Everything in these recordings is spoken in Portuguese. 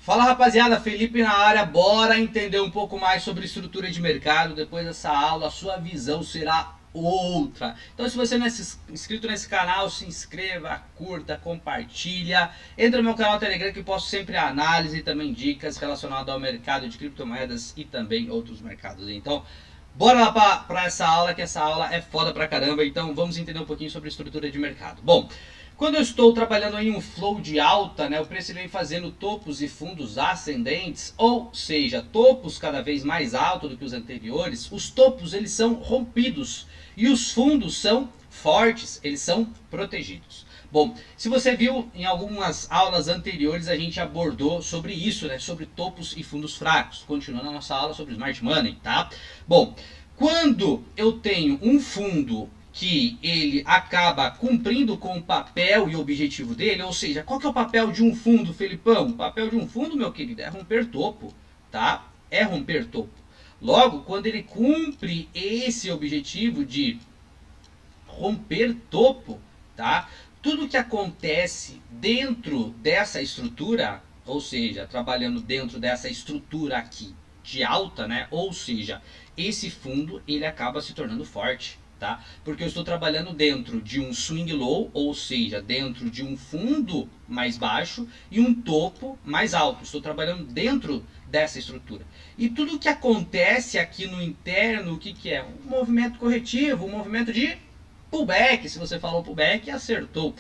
Fala rapaziada, Felipe na área, bora entender um pouco mais sobre estrutura de mercado. Depois dessa aula, a sua visão será outra. Então se você não é inscrito nesse canal, se inscreva, curta, compartilha. Entra no meu canal Telegram que eu posto sempre análise e também dicas relacionadas ao mercado de criptomoedas e também outros mercados. Então bora lá para essa aula, que essa aula é foda pra caramba. Então vamos entender um pouquinho sobre estrutura de mercado. Bom, quando eu estou trabalhando em um flow de alta, né, o preço vem fazendo topos e fundos ascendentes, ou seja, topos cada vez mais altos do que os anteriores. Os topos eles são rompidos e os fundos são fortes, eles são protegidos. Bom, se você viu em algumas aulas anteriores, a gente abordou sobre isso, né, sobre topos e fundos fracos. Continuando a nossa aula sobre Smart Money, tá? Bom, quando eu tenho um fundo que ele acaba cumprindo com o papel e objetivo dele, ou seja, qual que é o papel de um fundo, Felipão? O papel de um fundo, meu querido, é romper topo, tá? É romper topo. Logo, quando ele cumpre esse objetivo de romper topo, tá? Tudo que acontece dentro dessa estrutura, ou seja, trabalhando dentro dessa estrutura aqui de alta, né? Ou seja, esse fundo ele acaba se tornando forte. Tá? Porque eu estou trabalhando dentro de um swing low, ou seja, dentro de um fundo mais baixo e um topo mais alto. Estou trabalhando dentro dessa estrutura. E tudo que acontece aqui no interno, o que, que é? Um movimento corretivo, um movimento de pullback. Se você falou pullback, acertou.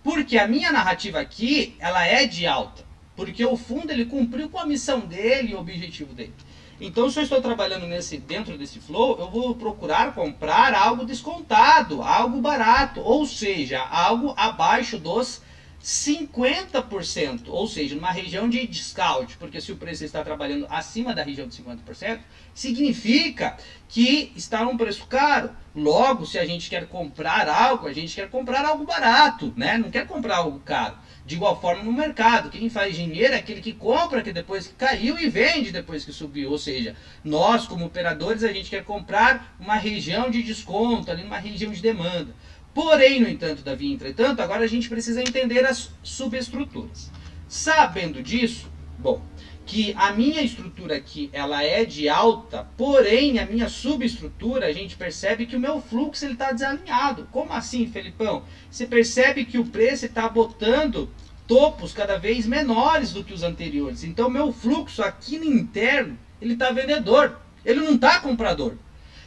Porque a minha narrativa aqui, ela é de alta. Porque o fundo ele cumpriu com a missão dele e o objetivo dele. Então, se eu estou trabalhando dentro desse flow, eu vou procurar comprar algo descontado, algo barato, ou seja, algo abaixo dos 50%, ou seja, numa região de discount, porque se o preço está trabalhando acima da região de 50%, significa que está num preço caro. Logo, se a gente quer comprar algo, a gente quer comprar algo barato, né? Não quer comprar algo caro. De igual forma no mercado, quem faz dinheiro é aquele que compra que depois que caiu e vende depois que subiu. Ou seja, nós como operadores a gente quer comprar uma região de desconto, ali uma região de demanda. Porém, no entanto, Davi, entretanto, agora a gente precisa entender as subestruturas. Sabendo disso, bom, que a minha estrutura aqui ela é de alta, porém a minha subestrutura a gente percebe que o meu fluxo está desalinhado. Como assim, Felipão? Você percebe que o preço está botando topos cada vez menores do que os anteriores. Então meu fluxo aqui no interno ele está vendedor, ele não está comprador.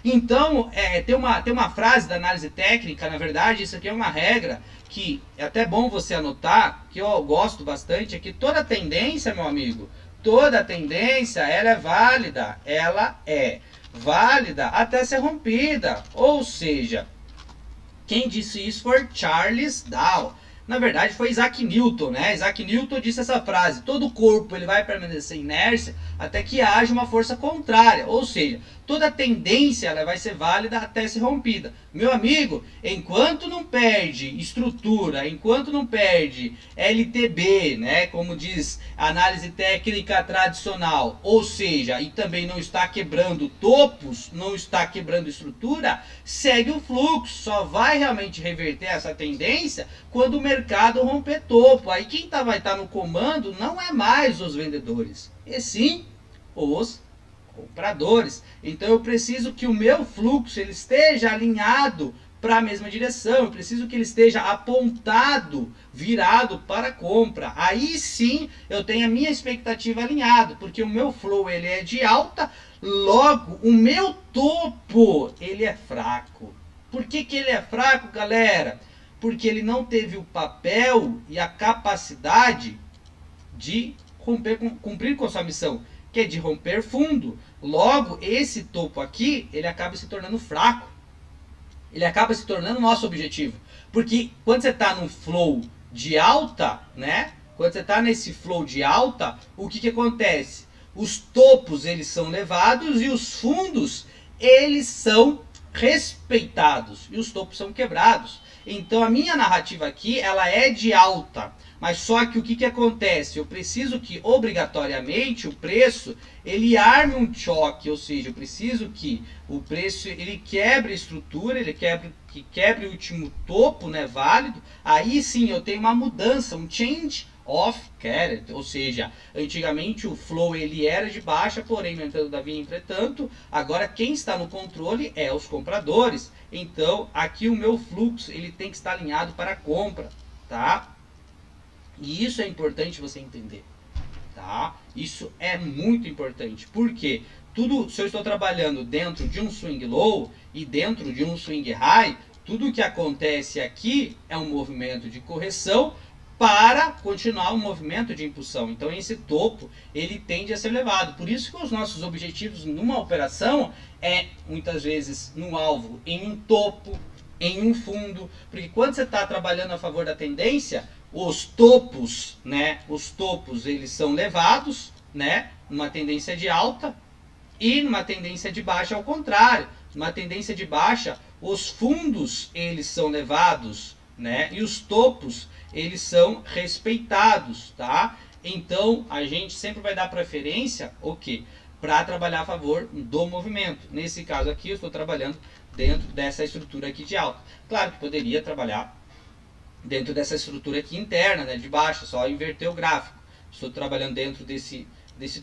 Então tem uma frase da análise técnica, na verdade isso aqui é uma regra que é até bom você anotar, que eu gosto bastante, é que toda tendência, meu amigo, toda tendência ela é válida até ser rompida. Ou seja, quem disse isso foi Charles Dow. Na verdade foi Isaac Newton, né? Isaac Newton disse essa frase: todo corpo ele vai permanecer inércia até que haja uma força contrária. Ou seja, toda tendência ela vai ser válida até ser rompida. Meu amigo, enquanto não perde estrutura, enquanto não perde LTB, né, como diz a análise técnica tradicional, ou seja, e também não está quebrando topos, não está quebrando estrutura, segue o fluxo. Só vai realmente reverter essa tendência quando o mercado romper topo. Aí quem vai estar no comando não é mais os vendedores, e sim os compradores. Então eu preciso que o meu fluxo ele esteja alinhado para a mesma direção, eu preciso que ele esteja apontado, virado para a compra. Aí sim eu tenho a minha expectativa alinhada, porque o meu flow ele é de alta, logo o meu topo ele é fraco. Por que ele é fraco, galera? Porque ele não teve o papel e a capacidade de cumprir com a sua missão, que é de romper fundo. Logo, esse topo aqui, ele acaba se tornando fraco. Ele acaba se tornando nosso objetivo. Porque quando você está num flow de alta, né? Quando você está nesse flow de alta, o que acontece? Os topos, eles são levados e os fundos, eles são respeitados. E os topos são quebrados. Então a minha narrativa aqui, ela é de alta. Mas só que o que acontece? Eu preciso que, obrigatoriamente, o preço, ele arme um choque, ou seja, eu preciso que o preço, ele quebre a estrutura, ele quebre o último topo, né, válido. Aí sim eu tenho uma mudança, um change of credit, ou seja, antigamente o flow ele era de baixa, porém, no entanto, todavia, entretanto, agora quem está no controle é os compradores. Então, aqui o meu fluxo ele tem que estar alinhado para a compra, tá? E isso é importante você entender, tá? Isso é muito importante, porque tudo, se eu estou trabalhando dentro de um swing low e dentro de um swing high, tudo que acontece aqui é um movimento de correção para continuar um movimento de impulsão. Então esse topo ele tende a ser elevado. Por isso que os nossos objetivos numa operação é muitas vezes no alvo em um topo, em um fundo, porque quando você está trabalhando a favor da tendência, os topos, né? Os topos eles são levados, né? Numa tendência de alta e numa tendência de baixa ao contrário. Numa tendência de baixa, os fundos eles são levados, né? E os topos eles são respeitados, tá? Então a gente sempre vai dar preferência o quê? Para trabalhar a favor do movimento. Nesse caso aqui eu estou trabalhando dentro dessa estrutura aqui de alta. Claro que poderia trabalhar dentro dessa estrutura aqui interna, né, de baixo, só inverter o gráfico. Estou trabalhando dentro desse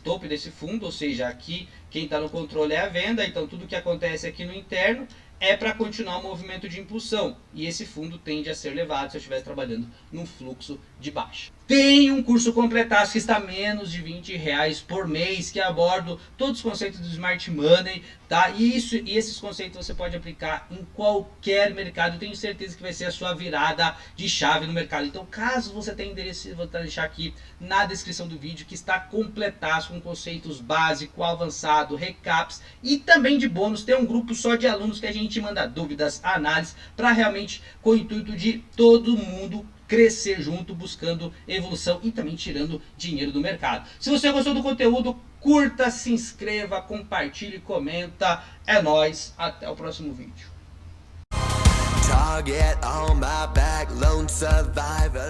topo e desse fundo, ou seja, aqui quem está no controle é a venda, então tudo que acontece aqui no interno é para continuar o movimento de impulsão. E esse fundo tende a ser levado se eu estivesse trabalhando num fluxo de baixa. Tem um curso completaço que está a menos de R$20 por mês, que aborda todos os conceitos do Smart Money, tá? E esses conceitos você pode aplicar em qualquer mercado. Eu tenho certeza que vai ser a sua virada de chave no mercado. Então, caso você tenha endereço, eu vou deixar aqui na descrição do vídeo, que está completaço com conceitos básico, avançado, recaps e também de bônus. Tem um grupo só de alunos que a gente manda dúvidas, análises, para realmente com o intuito de todo mundo crescer junto, buscando evolução e também tirando dinheiro do mercado. Se você gostou do conteúdo, curta, se inscreva, compartilhe, comenta. É nóis, até o próximo vídeo. Target on my back, lone survivor.